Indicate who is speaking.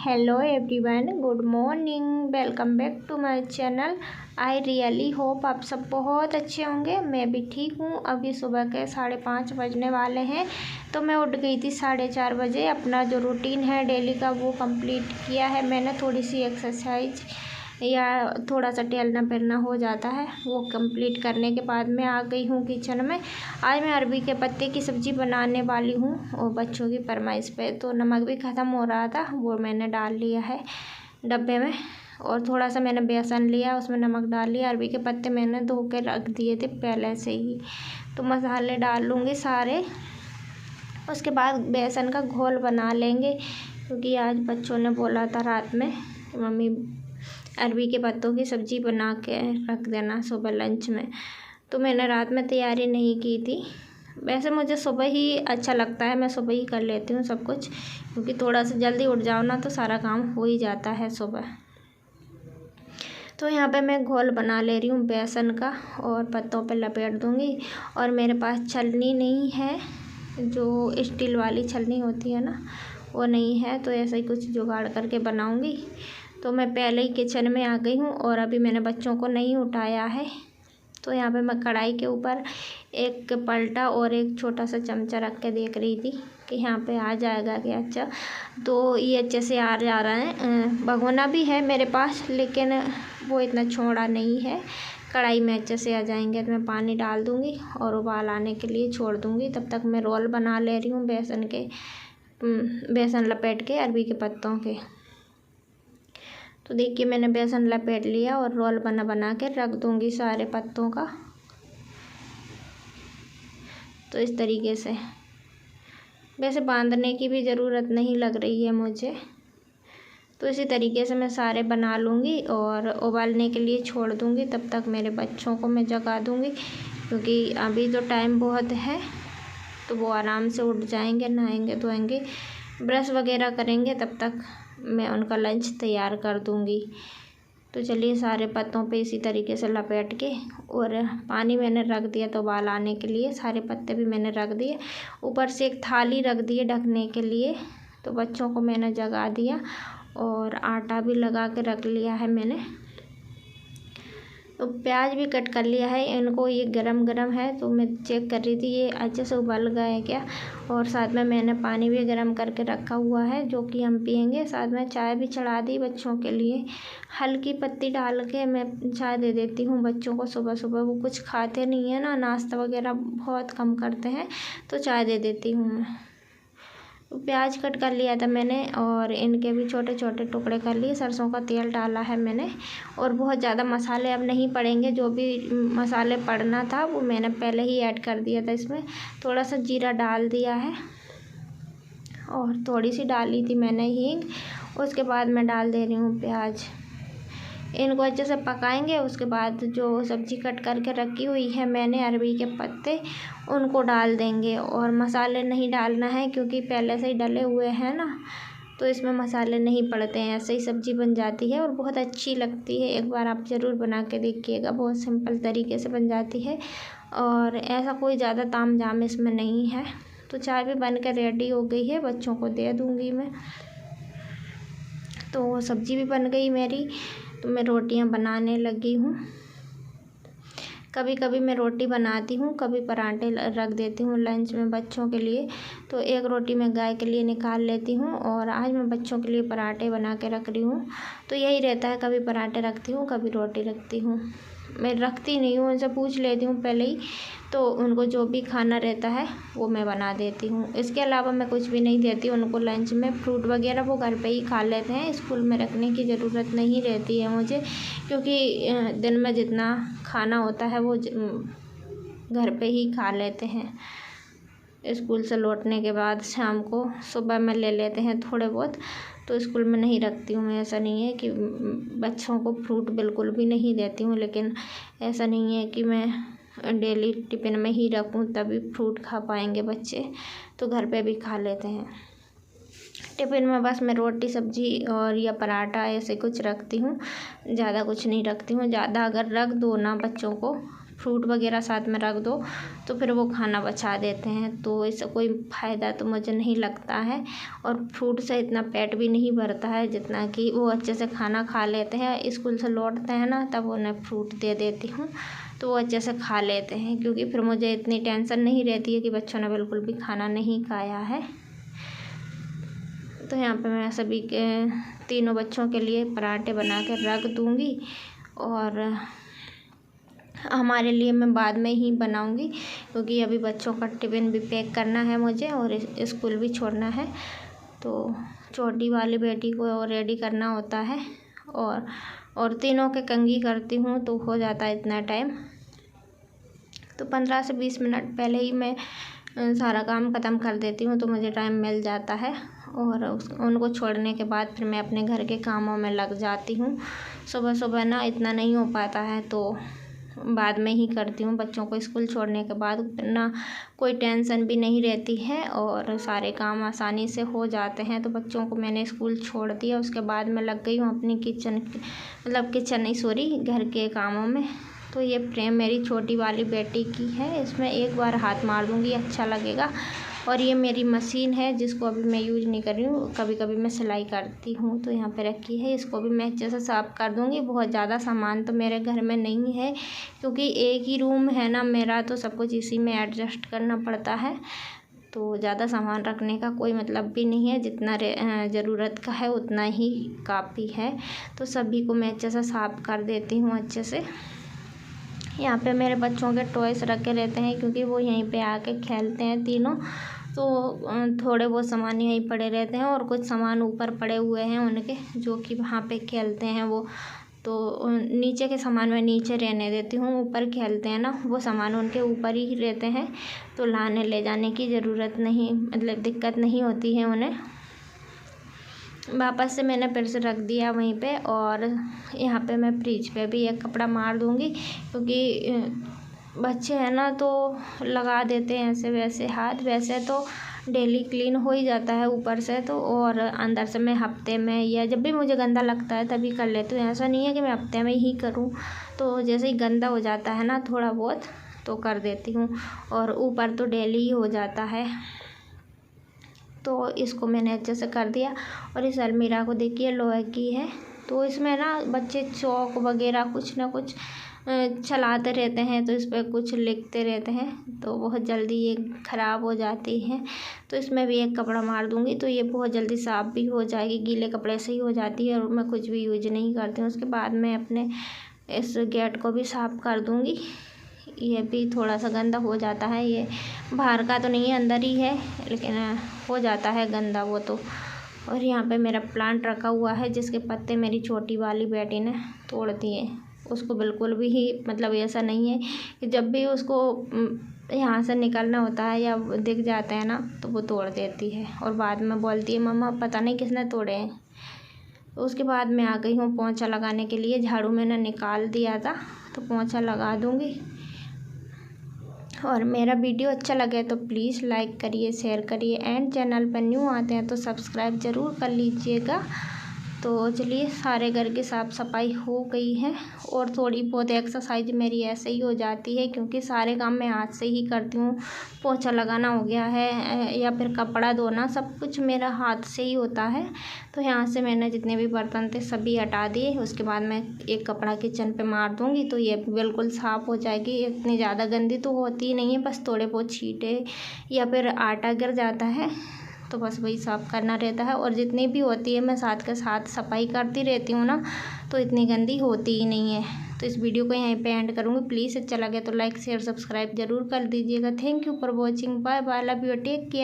Speaker 1: Hello everyone, good morning. Welcome back to my channel. I really hope आप सब बहुत अच्छे होंगे। मैं भी ठीक हूँ। अभी सुबह के 5:30 बजने वाले हैं, तो मैं उठ गई थी 4:30 बजे। अपना जो रूटीन है डेली का वो कंप्लीट किया है मैंने। थोड़ी सी एक्सरसाइज या थोड़ा सा टहलना फिरना हो जाता है, वो कंप्लीट करने के बाद मैं आ गई हूँ किचन में। आज मैं अरबी के पत्ते की सब्ज़ी बनाने वाली हूँ और बच्चों की फरमाइश पे। तो नमक भी ख़त्म हो रहा था, वो मैंने डाल लिया है डब्बे में। और थोड़ा सा मैंने बेसन लिया, उसमें नमक डाल लिया। अरबी के पत्ते मैंने धो के रख दिए थे पहले से ही। तो मसाले डाल लूँगी सारे। उसके बाद बेसन का घोल बना लेंगे, क्योंकि आज बच्चों ने बोला था रात में कि मम्मी अरबी के पत्तों की सब्ज़ी बना के रख देना सुबह लंच में। तो मैंने रात में तैयारी नहीं की थी। वैसे मुझे सुबह ही अच्छा लगता है, मैं सुबह ही कर लेती हूँ सब कुछ, क्योंकि थोड़ा सा जल्दी उठ जाओ ना तो सारा काम हो ही जाता है सुबह। तो यहाँ पे मैं घोल बना ले रही हूँ बेसन का और पत्तों पे लपेट दूँगी। और मेरे पास छलनी नहीं है, जो स्टील वाली छलनी होती है ना, वो नहीं है। तो ऐसा ही कुछ जुगाड़ करके बनाऊँगी। तो मैं पहले ही किचन में आ गई हूँ और अभी मैंने बच्चों को नहीं उठाया है। तो यहाँ पे मैं कढ़ाई के ऊपर एक पलटा और एक छोटा सा चमचा रख के देख रही थी कि यहाँ पे आ जाएगा क्या। अच्छा, तो ये अच्छे से आ जा रहा है। भगोना भी है मेरे पास, लेकिन वो इतना चौड़ा नहीं है। कढ़ाई में अच्छे से आ जाएंगे। तो मैं पानी डाल दूँगी और उबाल आने के लिए छोड़ दूँगी। तब तक मैं रोल बना ले रही हूँ बेसन लपेट के अरबी के पत्तों के। तो देखिए मैंने बेसन लपेट लिया और रोल बना के रख दूँगी सारे पत्तों का। तो इस तरीके से, वैसे बांधने की भी ज़रूरत नहीं लग रही है मुझे। तो इसी तरीके से मैं सारे बना लूँगी और उबालने के लिए छोड़ दूँगी। तब तक मेरे बच्चों को मैं जगा दूँगी, क्योंकि अभी तो टाइम बहुत है। तो वो आराम से उठ जाएंगे, नहाएंगे धोएंगे, ब्रश वगैरह करेंगे। तब तक मैं उनका लंच तैयार कर दूँगी। तो चलिए सारे पत्तों पे इसी तरीके से लपेट के, और पानी मैंने रख दिया तो उबाल आने के लिए। सारे पत्ते भी मैंने रख दिए। ऊपर से एक थाली रख दी है ढकने के लिए। तो बच्चों को मैंने जगा दिया और आटा भी लगा के रख लिया है मैंने। तो प्याज भी कट कर लिया है इनको। ये गरम है, तो मैं चेक कर रही थी ये अच्छे से उबल गए हैं क्या। और साथ में मैंने पानी भी गरम करके रखा हुआ है, जो कि हम पियेंगे। साथ में चाय भी चढ़ा दी बच्चों के लिए। हल्की पत्ती डाल के मैं चाय दे देती हूँ बच्चों को सुबह सुबह। वो कुछ खाते नहीं है ना, नाश्ता वगैरह बहुत कम करते हैं, तो चाय दे देती हूँ मैं। प्याज कट कर लिया था मैंने और इनके भी छोटे छोटे टुकड़े कर लिए। सरसों का तेल डाला है मैंने, और बहुत ज़्यादा मसाले अब नहीं पड़ेंगे। जो भी मसाले पड़ना था वो मैंने पहले ही ऐड कर दिया था इसमें। थोड़ा सा जीरा डाल दिया है और थोड़ी सी डाली थी मैंने हींग। उसके बाद मैं डाल दे रही हूँ प्याज। इनको अच्छे से पकाएंगे। उसके बाद जो सब्ज़ी कट करके रखी हुई है मैंने अरबी के पत्ते, उनको डाल देंगे। और मसाले नहीं डालना है, क्योंकि पहले से ही डले हुए हैं ना, तो इसमें मसाले नहीं पड़ते हैं। ऐसे ही सब्ज़ी बन जाती है और बहुत अच्छी लगती है। एक बार आप ज़रूर बना के देखिएगा, बहुत सिंपल तरीके से बन जाती है और ऐसा कोई ज़्यादा ताम झाम इसमें नहीं है। तो चाय भी बन कर रेडी हो गई है, बच्चों को दे दूँगी मैं। तो सब्ज़ी भी बन गई मेरी। तो मैं रोटियां बनाने लगी हूँ। कभी कभी मैं रोटी बनाती हूँ, कभी पराठे रख देती हूँ लंच में बच्चों के लिए। तो एक रोटी मैं गाय के लिए निकाल लेती हूँ और आज मैं बच्चों के लिए पराठे बना के रख रही हूँ। तो यही रहता है, कभी पराठे रखती हूँ, कभी रोटी रखती हूँ। मैं रखती नहीं हूँ, उनसे पूछ लेती हूँ पहले ही, तो उनको जो भी खाना रहता है वो मैं बना देती हूँ। इसके अलावा मैं कुछ भी नहीं देती उनको लंच में। फ्रूट वगैरह वो घर पे ही खा लेते हैं, स्कूल में रखने की ज़रूरत नहीं रहती है मुझे, क्योंकि दिन में जितना खाना होता है वो घर पे ही खा लेते हैं। स्कूल से लौटने के बाद शाम को, सुबह में ले लेते हैं थोड़े बहुत। तो स्कूल में नहीं रखती हूँ मैं। ऐसा नहीं है कि बच्चों को फ्रूट बिल्कुल भी नहीं देती हूँ, लेकिन ऐसा नहीं है कि मैं डेली टिफ़िन में ही रखूँ तभी फ्रूट खा पाएंगे बच्चे। तो घर पे भी खा लेते हैं। टिफ़िन में बस मैं रोटी सब्ज़ी और या पराठा ऐसे कुछ रखती हूँ, ज़्यादा कुछ नहीं रखती हूँ। ज़्यादा अगर रख दो ना बच्चों को फ्रूट वगैरह साथ में रख दो तो फिर वो खाना बचा देते हैं, तो इससे कोई फ़ायदा तो मुझे नहीं लगता है। और फ्रूट से इतना पेट भी नहीं भरता है जितना कि वो अच्छे से खाना खा लेते हैं। स्कूल से लौटते हैं ना, तब उन्हें फ्रूट दे देती हूँ तो वो अच्छे से खा लेते हैं, क्योंकि फिर मुझे इतनी टेंशन नहीं रहती है कि बच्चों ने बिल्कुल भी खाना नहीं खाया है। तो यहाँ पे मैं सभी के तीनों बच्चों के लिए पराठे बना के रख दूँगी, और हमारे लिए मैं बाद में ही बनाऊँगी, क्योंकि अभी बच्चों का टिफ़िन भी पैक करना है मुझे और स्कूल भी छोड़ना है। तो छोटी वाली बेटी को रेडी करना होता है, और तीनों के कंघी करती हूँ तो हो जाता है इतना टाइम। तो 15 से 20 मिनट पहले ही मैं सारा काम ख़त्म कर देती हूँ, तो मुझे टाइम मिल जाता है। और उनको छोड़ने के बाद फिर मैं अपने घर के कामों में लग जाती हूँ। सुबह सुबह ना इतना नहीं हो पाता है, तो बाद में ही करती हूँ। बच्चों को स्कूल छोड़ने के बाद ना कोई टेंशन भी नहीं रहती है और सारे काम आसानी से हो जाते हैं। तो बच्चों को मैंने स्कूल छोड़ दिया, उसके बाद मैं लग गई हूँ अपनी घर के कामों में। तो ये फ्रेम मेरी छोटी वाली बेटी की है, इसमें एक बार हाथ मार दूँगी अच्छा लगेगा। और ये मेरी मशीन है जिसको अभी मैं यूज़ नहीं कर रही हूँ, कभी कभी मैं सिलाई करती हूँ, तो यहाँ पे रखी है। इसको भी मैं अच्छे से साफ़ कर दूँगी। बहुत ज़्यादा सामान तो मेरे घर में नहीं है, क्योंकि एक ही रूम है ना मेरा, तो सब कुछ इसी में एडजस्ट करना पड़ता है। तो ज़्यादा सामान रखने का कोई मतलब भी नहीं है, जितना ज़रूरत का है उतना ही काफ़ी है। तो सभी को मैं अच्छे से साफ़ कर देती हूँ अच्छे से। यहाँ पे मेरे बच्चों के टॉयस रखे रहते हैं, क्योंकि वो यहीं पे आके खेलते हैं तीनों। तो थोड़े बहुत सामान यहीं पड़े रहते हैं, और कुछ सामान ऊपर पड़े हुए हैं उनके, जो कि वहाँ पे खेलते हैं वो। तो नीचे के सामान मैं नीचे रहने देती हूँ, ऊपर खेलते हैं ना, वो सामान उनके ऊपर ही रहते हैं, तो लाने ले जाने की ज़रूरत नहीं, मतलब दिक्कत नहीं होती है उन्हें। वापस से मैंने फिर से रख दिया वहीं पे। और यहाँ पे मैं फ्रिज पे भी एक कपड़ा मार दूँगी, क्योंकि बच्चे हैं ना तो लगा देते हैं ऐसे वैसे हाथ। वैसे तो डेली क्लीन हो ही जाता है ऊपर से तो, और अंदर से मैं हफ्ते में या जब भी मुझे गंदा लगता है तभी कर लेती हूँ। ऐसा नहीं है कि मैं हफ्ते में ही करूँ, तो जैसे ही गंदा हो जाता है ना थोड़ा बहुत तो कर देती हूँ, और ऊपर तो डेली ही हो जाता है। तो इसको मैंने अच्छे से कर दिया। और इस अलमीरा को देखिए लोहे की है, तो इसमें ना बच्चे चौक वगैरह कुछ ना कुछ चलाते रहते हैं, तो इस पर कुछ लिखते रहते हैं, तो बहुत जल्दी ये ख़राब हो जाती है। तो इसमें भी एक कपड़ा मार दूँगी तो ये बहुत जल्दी साफ़ भी हो जाएगी, गीले कपड़े से ही हो जाती है, और मैं कुछ भी यूज नहीं करती हूँ। उसके बाद मैं अपने इस गेट को भी साफ़ कर दूँगी। ये भी थोड़ा सा गंदा हो जाता है, ये बाहर का तो नहीं है अंदर ही है, लेकिन हो जाता है गंदा वो तो। और यहाँ पे मेरा प्लांट रखा हुआ है, जिसके पत्ते मेरी छोटी वाली बेटी ने तोड़ दिए। उसको बिल्कुल भी ही मतलब ऐसा नहीं है कि जब भी उसको यहाँ से निकलना होता है या दिख जाते हैं ना तो वो तोड़ देती है, और बाद में बोलती है मम्मा पता नहीं किसने तोड़े हैं। उसके बाद मैं आ गई हूँ पोंछा लगाने के लिए। झाड़ू मैंने निकाल दिया था, तो पोंछा लगा दूँगी। और मेरा वीडियो अच्छा लगे तो प्लीज़ लाइक करिए, शेयर करिए, एंड चैनल पर न्यू आते हैं तो सब्सक्राइब ज़रूर कर लीजिएगा। तो चलिए सारे घर की साफ़ सफाई हो गई है, और थोड़ी बहुत एक्सरसाइज मेरी ऐसे ही हो जाती है, क्योंकि सारे काम मैं हाथ से ही करती हूँ। पोंछा लगाना हो गया है या फिर कपड़ा धोना, सब कुछ मेरा हाथ से ही होता है। तो यहाँ से मैंने जितने भी बर्तन थे सभी हटा दिए। उसके बाद मैं एक कपड़ा किचन पे मार दूँगी तो ये बिल्कुल साफ़ हो जाएगी। इतनी ज़्यादा गंदी तो होती ही नहीं है, बस थोड़े बहुत छींटे या फिर आटा गिर जाता है तो बस वही साफ़ करना रहता है। और जितनी भी होती है मैं साथ के साथ सफाई करती रहती हूँ ना, तो इतनी गंदी होती ही नहीं है। तो इस वीडियो को यहीं पे एंड करूँगी। प्लीज़ अच्छा लगे तो लाइक शेयर सब्सक्राइब ज़रूर कर दीजिएगा। Thank you for watching. Bye bye, love you, take care.